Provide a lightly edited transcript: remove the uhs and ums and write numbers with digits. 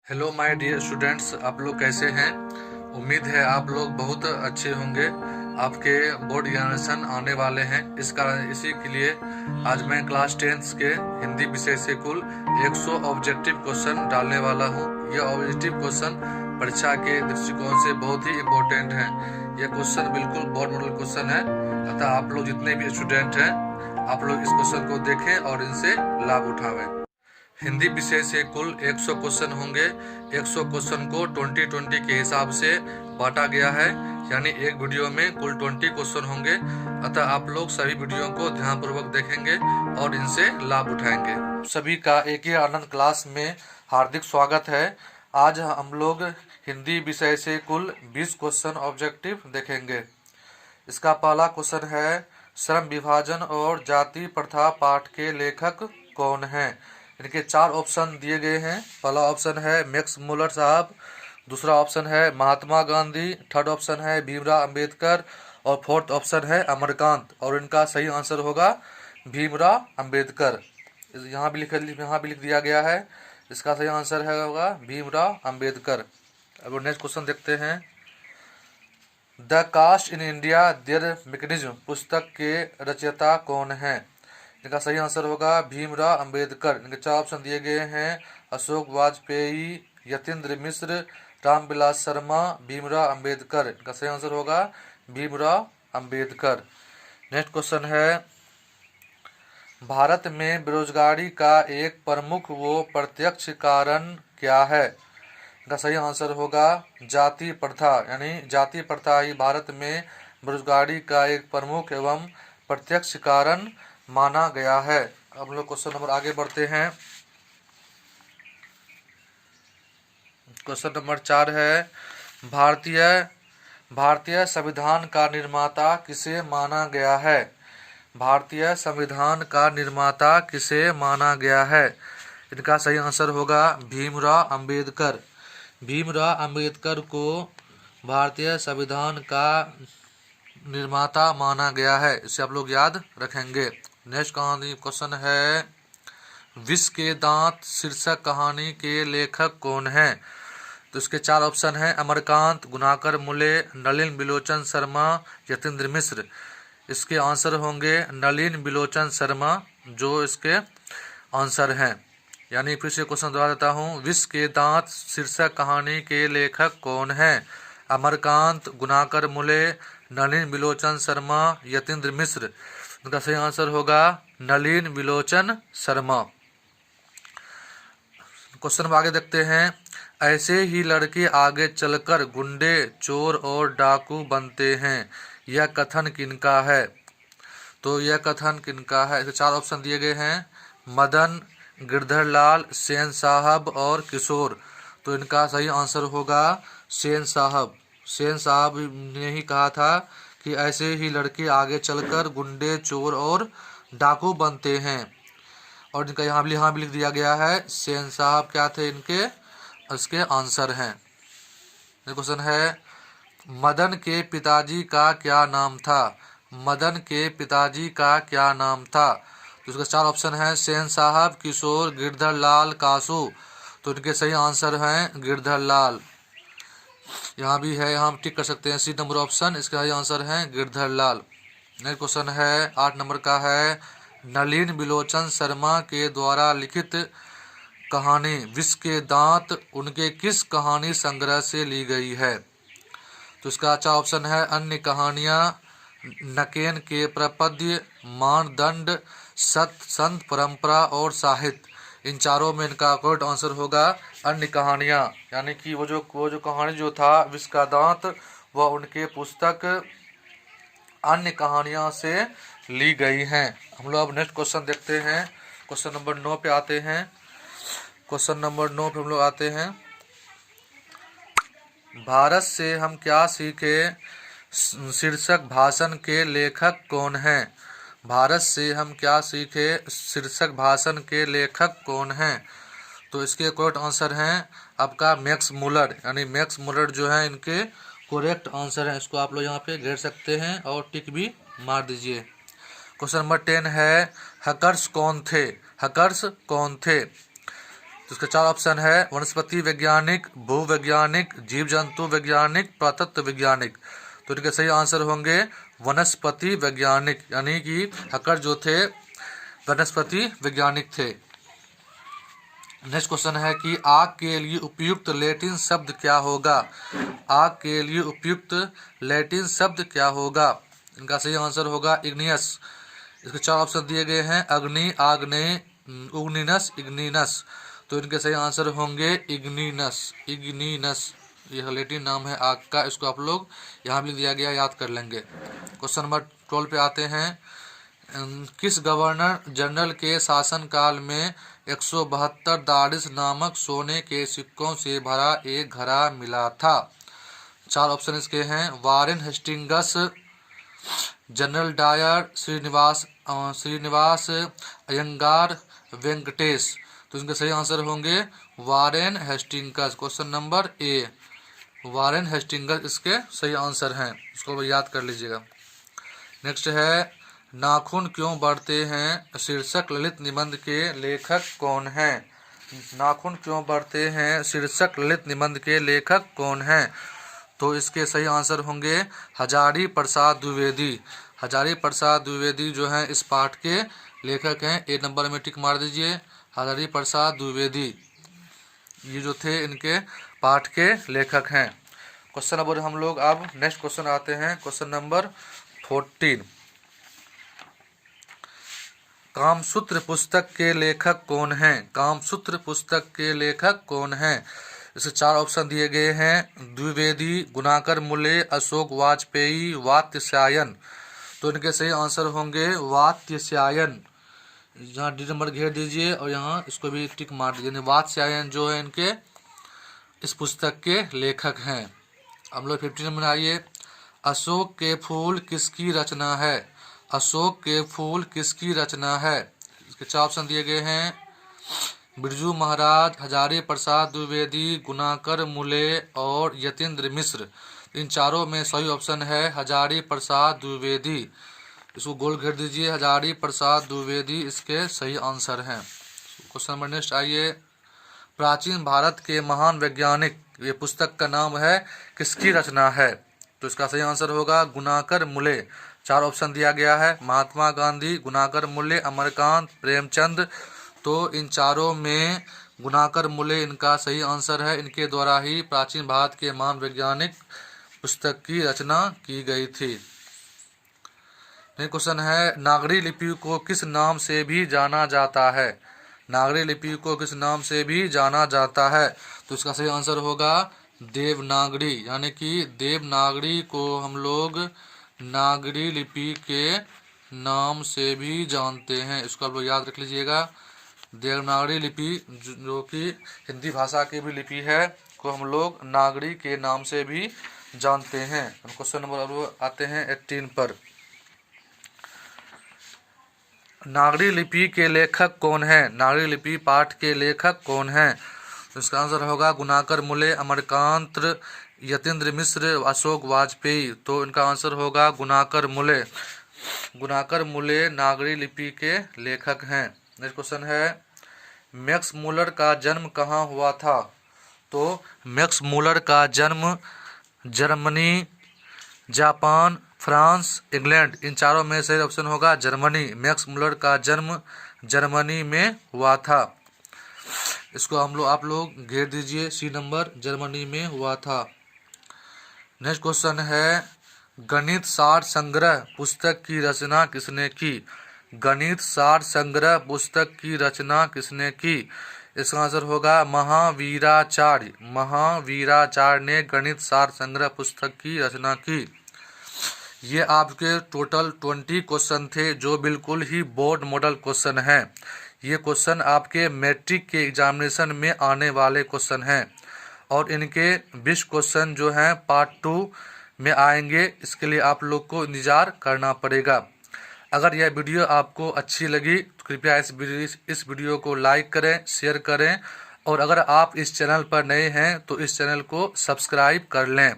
Hello my dear students, आप लोग कैसे हैं। उम्मीद है आप लोग बहुत अच्छे होंगे। आपके बोर्ड एग्जामिनेशन आने वाले हैं, इसी के लिए आज मैं क्लास 10th के हिंदी विषय से कुल 100 ऑब्जेक्टिव क्वेश्चन डालने वाला हूं। यह ऑब्जेक्टिव क्वेश्चन परीक्षा के दृष्टिकोण से बहुत ही इम्पोर्टेंट है। यह क्वेश्चन बिल्कुल बोर्ड मॉडल क्वेश्चन है, अतः आप लोग जितने भी स्टूडेंट हैं आप लोग इस क्वेश्चन को देखें और इनसे लाभ उठावें। हिंदी विषय से कुल 100 क्वेश्चन होंगे। 100 क्वेश्चन को 20-20 के हिसाब से बांटा गया है, यानी एक वीडियो में कुल 20 क्वेश्चन होंगे। अतः आप लोग सभी वीडियो को ध्यानपूर्वक देखेंगे और इनसे लाभ उठाएंगे। सभी का एक ही आनंद क्लास में हार्दिक स्वागत है। आज हम लोग हिंदी विषय से कुल 20 क्वेश्चन ऑब्जेक्टिव देखेंगे। इसका पहला क्वेश्चन है, श्रम विभाजन और जाति प्रथा पाठ के लेखक कौन हैं। इनके 4 ऑप्शन दिए गए हैं। पहला ऑप्शन है मैक्स मुलर साहब, दूसरा ऑप्शन है महात्मा गांधी, थर्ड ऑप्शन है भीमराव अंबेडकर और फोर्थ ऑप्शन है अमरकांत। और इनका सही आंसर होगा भीमराव अंबेडकर। यहाँ भी लिख दिया गया है। इसका सही आंसर है होगा भीमराव अंबेडकर। अब नेक्स्ट क्वेश्चन देखते हैं। The caste in India their mechanism पुस्तक के रचयिता कौन है। इनका सही आंसर होगा भीमराव अंबेडकर। इनके 4 ऑप्शन दिए गए हैं, अशोक वाजपेयी, यतीन्द्र मिश्र, रामविलास शर्मा, भीमराव अंबेडकर। इनका सही आंसर होगा भीमराव अंबेडकर। नेक्स्ट क्वेश्चन है, भारत में बेरोजगारी का एक प्रमुख व प्रत्यक्ष कारण क्या है। इनका सही आंसर होगा जाति प्रथा, यानी जाति प्रथा ही भारत में बेरोजगारी का एक प्रमुख एवं प्रत्यक्ष कारण माना गया है। अब हम लोग क्वेश्चन नंबर आगे बढ़ते हैं। क्वेश्चन नंबर 4 है, भारतीय संविधान का निर्माता किसे माना गया है। भारतीय संविधान का निर्माता किसे माना गया है। इनका सही आंसर होगा भीमराव अंबेडकर। भीमराव अंबेडकर को भारतीय संविधान का निर्माता माना गया है। इसे आप लोग याद रखेंगे। नेक्स्ट कहानी क्वेश्चन है, विष के दांत शीर्षक कहानी के लेखक कौन है। तो इसके 4 ऑप्शन हैं, अमरकांत, गुणाकर मुले, नलिन बिलोचन शर्मा, यतीन्द्र मिश्र। इसके आंसर होंगे नलिन बिलोचन शर्मा, जो इसके आंसर हैं। यानी फिर से क्वेश्चन दोहरा देता हूँ, विष के दांत शीर्षक कहानी के लेखक कौन है। अमरकांत, गुणाकर मुले, नलिन बिलोचन शर्मा, यतीन्द्र मिश्र। इनका सही आंसर होगा नलिन बिलोचन शर्मा। क्वेश्चन में आगे देखते हैं, ऐसे ही लड़के आगे चलकर गुंडे, चोर और डाकू बनते हैं, यह कथन किनका है। तो यह कथन किनका है। इसके 4 ऑप्शन दिए गए हैं, मदन, गिरधर लाल, सेन साहब और किशोर। तो इनका सही आंसर होगा सेन साहब। सेन साहब ने ही कहा था कि ऐसे ही लड़के आगे चलकर गुंडे, चोर और डाकू बनते हैं। और इनका यहाँ भी लिख दिया गया है, सेन साहब क्या थे इनके, इसके आंसर हैं। क्वेश्चन है, मदन के पिताजी का क्या नाम था। मदन के पिताजी का क्या नाम था। तो इसका 4 ऑप्शन है, सेन साहब, किशोर, गिरधर लाल, कासू। तो इनके सही आंसर हैं गिरधर लाल। यहाँ भी है, यहाँ हम टिक कर सकते हैं सी नंबर ऑप्शन। इसका सही आंसर है गिरधर लाल। नेक्स्ट क्वेश्चन है 8 नंबर का है, नलिन बिलोचन शर्मा के द्वारा लिखित कहानी विष के दांत उनके किस कहानी संग्रह से ली गई है। तो इसका अच्छा ऑप्शन है, अन्य कहानियाँ, नकेन के प्रपद्य, मानदंड, संत परंपरा और साहित्य। इन चारों में इनका करेक्ट आंसर होगा अन्य कहानियाँ। यानी कि वो जो कहानी जो था विष का दांत, वह उनके पुस्तक अन्य कहानियाँ से ली गई हैं। हम लोग अब नेक्स्ट क्वेश्चन देखते हैं। क्वेश्चन नंबर 9 पे आते हैं। क्वेश्चन नंबर 9 पे हम लोग आते हैं, भारत से हम क्या सीखे शीर्षक भाषण के लेखक कौन हैं। भारत से हम क्या सीखे शीर्षक भाषण के लेखक कौन हैं। तो इसके करेक्ट आंसर हैं आपका मैक्स मुलर। यानी मैक्स मुलर जो है इनके करेक्ट आंसर हैं। इसको आप लोग यहाँ पे घेर सकते हैं और टिक भी मार दीजिए। क्वेश्चन नंबर 10 है, हकर्स कौन थे। हकर्स कौन थे। तो इसके 4 ऑप्शन है वनस्पति वैज्ञानिक, भूवैज्ञानिक, जीव जंतु वैज्ञानिक, पुरातत्व वैज्ञानिक। तो इनके सही आंसर होंगे वनस्पति वैज्ञानिक, यानी कि हक्कर जो थे वनस्पति वैज्ञानिक थे। नेक्स्ट क्वेश्चन है कि आग के लिए उपयुक्त लैटिन शब्द क्या होगा। आग के लिए उपयुक्त लैटिन शब्द क्या होगा। इनका सही आंसर होगा इग्नियस। इसके 4 ऑप्शन दिए गए हैं अग्नि, आग्नेय, उग्निनस, इग्निनस। तो इनके सही आंसर होंगे इग्निनस। इग्निनस यह लैटिन नाम है आग का, इसको आप लोग यहाँ भी दिया गया याद कर लेंगे। क्वेश्चन नंबर 12 पे आते हैं। किस गवर्नर जनरल के शासनकाल में 172 दारिस नामक सोने के सिक्कों से भरा एक घड़ा मिला था। 4 ऑप्शन इसके हैं Warren Hastings, general Dyer, Srinivas Iyengar, Venkatesh. तो इनके सही आंसर होंगे Warren Hastings. Question number A Warren Hastings इसके सही आंसर हैं, इसको याद कर लीजिएगा। नेक्स्ट है नाखून क्यों बढ़ते हैं शीर्षक ललित निबंध के लेखक कौन हैं। नाखून क्यों बढ़ते हैं शीर्षक ललित निबंध के लेखक कौन हैं। तो इसके सही आंसर होंगे हजारी प्रसाद द्विवेदी। हजारी प्रसाद द्विवेदी जो हैं इस पाठ के लेखक हैं। ए नंबर में टिक मार दीजिए, हजारी प्रसाद द्विवेदी ये जो थे इनके पाठ के लेखक हैं। क्वेश्चन नंबर हम लोग अब नेक्स्ट क्वेश्चन आते हैं, क्वेश्चन नंबर 14। कामसूत्र पुस्तक के लेखक कौन हैं। कामसूत्र पुस्तक के लेखक कौन हैं। इसके 4 ऑप्शन दिए गए हैं द्विवेदी, गुणाकर मुले, अशोक वाजपेयी, वात्स्यायन। तो इनके सही आंसर होंगे वात्स्यायन। यहाँ डी नंबर घेर दीजिए और यहाँ इसको भी टिक मार दीजिए। वात्स्यायन जो है इनके इस पुस्तक के लेखक हैं। अब लोग 15 नंबर आइए। अशोक के फूल किसकी रचना है। अशोक के फूल किसकी रचना है। इसके 4 ऑप्शन दिए गए हैं बिरजू महाराज, हजारी प्रसाद द्विवेदी, गुणाकर मुले और यतीन्द्र मिश्र। इन चारों में सही ऑप्शन है हजारी प्रसाद द्विवेदी। इसको गोल घेर दीजिए, हजारी प्रसाद द्विवेदी इसके सही आंसर हैं। क्वेश्चन नंबर नेक्स्ट आइए। प्राचीन भारत के महान वैज्ञानिक, ये पुस्तक का नाम है, किसकी रचना है। तो इसका सही आंसर होगा गुणाकर मुले। 4 ऑप्शन दिया गया है महात्मा गांधी, गुणाकर मुले, अमरकांत, प्रेमचंद। तो इन चारों में गुणाकर मुले इनका सही आंसर है। इनके द्वारा ही प्राचीन भारत के महान वैज्ञानिक पुस्तक की रचना की गई थी। नेक्स्ट क्वेश्चन है नागरी लिपि को किस नाम से भी जाना जाता है। नागरी लिपि को किस नाम से भी जाना जाता है। तो इसका सही आंसर होगा देवनागरी, यानी कि देवनागरी को हम लोग नागरी लिपि के नाम से भी जानते हैं। इसको आप लोग याद रख लीजिएगा। देवनागरी लिपि जो कि हिंदी भाषा की भी लिपि है को हम लोग नागरी के नाम से भी जानते हैं। क्वेश्चन नंबर आते हैं 18 पर। नागरी लिपि के लेखक कौन है। नागरी लिपि पाठ के लेखक कौन है। तो इसका आंसर होगा गुणाकर मुले, अमरकांत, यतीन्द्र मिश्र, अशोक वाजपेयी। तो इनका आंसर होगा गुणाकर मुले। गुणाकर मुले नागरी लिपि के लेखक हैं। नेक्स्ट क्वेश्चन है मैक्स मूलर का जन्म कहाँ हुआ था। तो मैक्स मूलर का जन्म जर्मनी, जापान, फ्रांस, इंग्लैंड, इन चारों में सही ऑप्शन होगा जर्मनी। मैक्स मूलर का जन्म जर्मनी में हुआ था। इसको आप लोग घेर दीजिए, सी नंबर, जर्मनी में हुआ था। नेक्स्ट क्वेश्चन है गणित सार संग्रह पुस्तक की रचना किसने की। गणित सार संग्रह पुस्तक की रचना किसने की। इसका आंसर होगा महावीराचार्य। महावीराचार्य ने गणित सार संग्रह पुस्तक की रचना की। ये आपके टोटल 20 क्वेश्चन थे जो बिल्कुल ही बोर्ड मॉडल क्वेश्चन हैं। ये क्वेश्चन आपके मैट्रिक के एग्जामिनेशन में आने वाले क्वेश्चन हैं और इनके 20 क्वेश्चन जो हैं पार्ट 2 में आएंगे। इसके लिए आप लोग को इंतजार करना पड़ेगा। अगर यह वीडियो आपको अच्छी लगी तो कृपया इस वीडियो को लाइक करें, शेयर करें और अगर आप इस चैनल पर नए हैं तो इस चैनल को सब्सक्राइब कर लें।